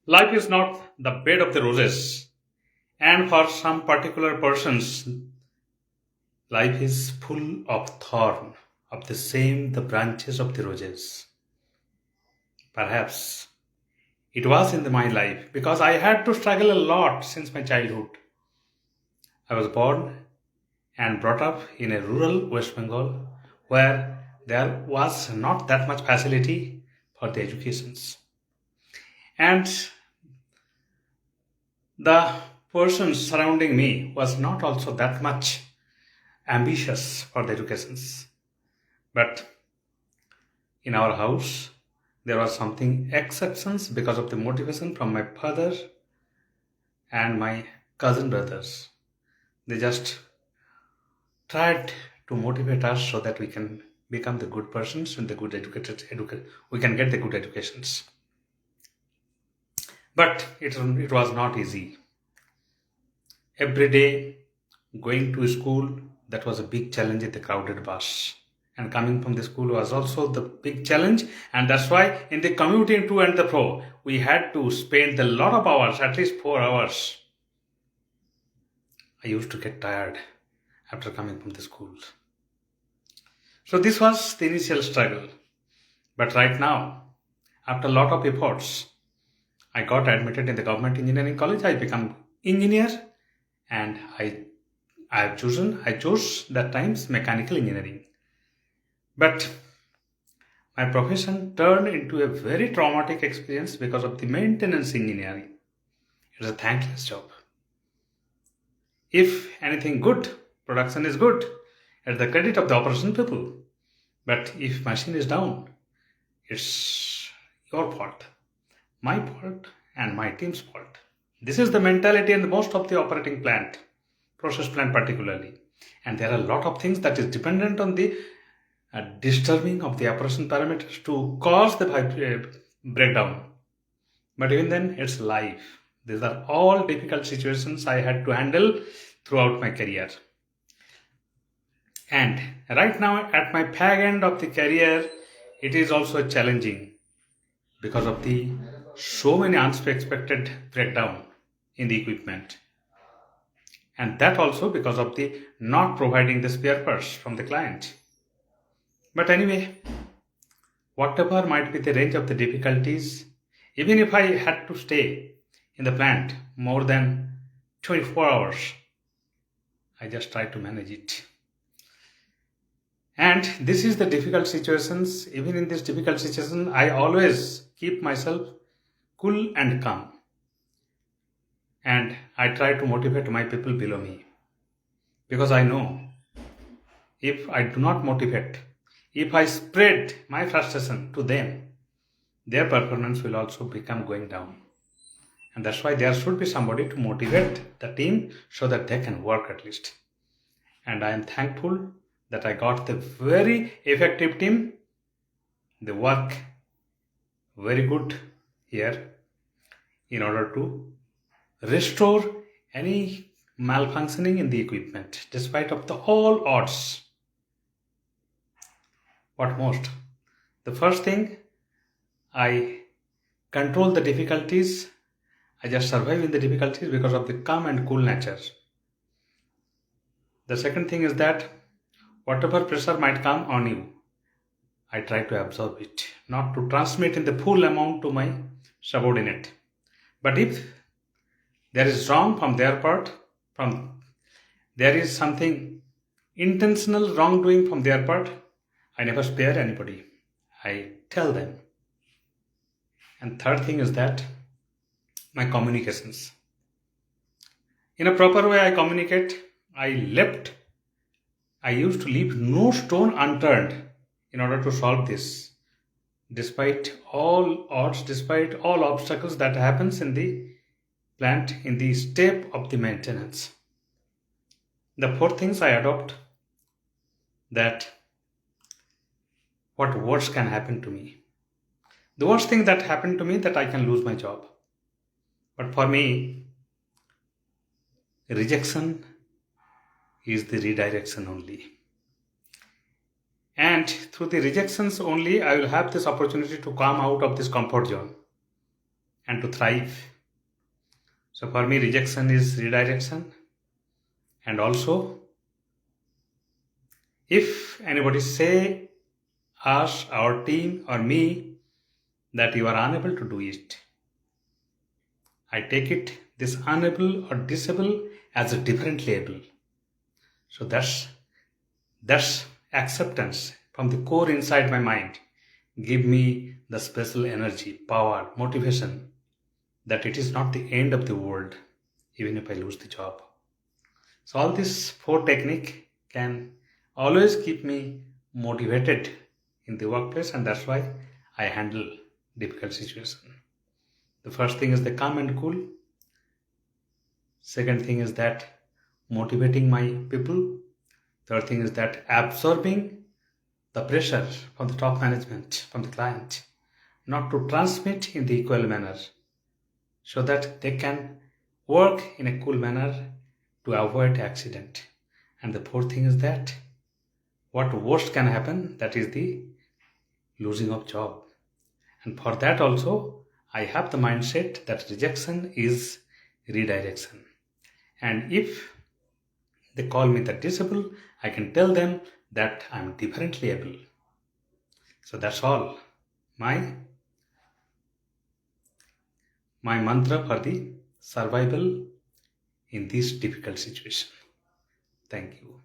Life is not the bed of the roses, and for some particular persons, life is full of thorn, of the same the branches of the roses. Perhaps it was in my life because I had to struggle a lot since my childhood. I was born and brought up in a rural West Bengal where there was not that much facility for the educations. And the persons surrounding me was not also that much ambitious for the educations. But in our house, there was something exceptions because of the motivation from my father and my cousin brothers. They just tried to motivate us so that we can become the good persons and the good we can get the good educations. But it was not easy. Every day going to school, that was a big challenge in the crowded bus. And coming from the school was also the big challenge. And that's why in the commuting to and the fro, we had to spend a lot of hours, at least 4 hours. I used to get tired after coming from the school. So this was the initial struggle. But right now, after a lot of efforts, I got admitted in the government engineering college. I become engineer and I chose that times mechanical engineering. But my profession turned into a very traumatic experience because of the maintenance engineering. It's a thankless job. If anything good, production is good, it's the credit of the operation people. But if machine is down, it's your fault, my fault, and my team's fault. This is the mentality in most of the operating plant, process plant particularly. And there are a lot of things that is dependent on the disturbing of the operation parameters to cause the breakdown. But even then, it's life. These are all difficult situations I had to handle throughout my career. And right now, at my fag end of the career, it is also challenging because of the so many unexpected breakdown in the equipment. And that also because of the not providing the spare parts from the client. But anyway, whatever might be the range of the difficulties, even if I had to stay in the plant more than 24 hours, I just try to manage it. And this is the difficult situations. Even in this difficult situation, I always keep myself cool and calm. And I try to motivate my people below me. Because I know if I do not motivate, if I spread my frustration to them, their performance will also become going down. And that's why there should be somebody to motivate the team so that they can work at least. And I am thankful that I got the very effective team. They work very good here in order to restore any malfunctioning in the equipment despite of the all odds. What most? The first thing, I control the difficulties. I just survive in the difficulties because of the calm and cool nature. The second thing is that whatever pressure might come on you, I try to absorb it, not to transmit in the full amount to my subordinate. But if there is wrong from their part, from there is something intentional wrongdoing from their part, I never spare anybody. I tell them. And third thing is that my communications. In a proper way, I communicate. I used to leave no stone unturned in order to solve this. Despite all odds, despite all obstacles that happens in the plant in the step of the maintenance. The fourth things I adopt that what worse can happen to me. The worst thing that happened to me that I can lose my job. But for me, rejection is the redirection only. And through the rejections only, I will have this opportunity to come out of this comfort zone and to thrive. So for me, rejection is redirection. And also, if anybody say us, our team, or me that you are unable to do it, I take it this unable or disable as a different label. So that's acceptance from the core inside my mind. Give me the special energy, power, motivation that it is not the end of the world, even if I lose the job. So all these four technique can always keep me motivated in the workplace, and that's why I handle difficult situation. The first thing is the calm and cool. Second thing is that motivating my people. Third thing is that absorbing the pressure from the top management, from the client, not to transmit in the equal manner, so that they can work in a cool manner to avoid accident. And the fourth thing is that what worst can happen, that is the losing of job. And for that also, I have the mindset that rejection is redirection. And if they call me the disabled, I can tell them that I'm differently able. So that's all my mantra for the survival in this difficult situation. Thank you.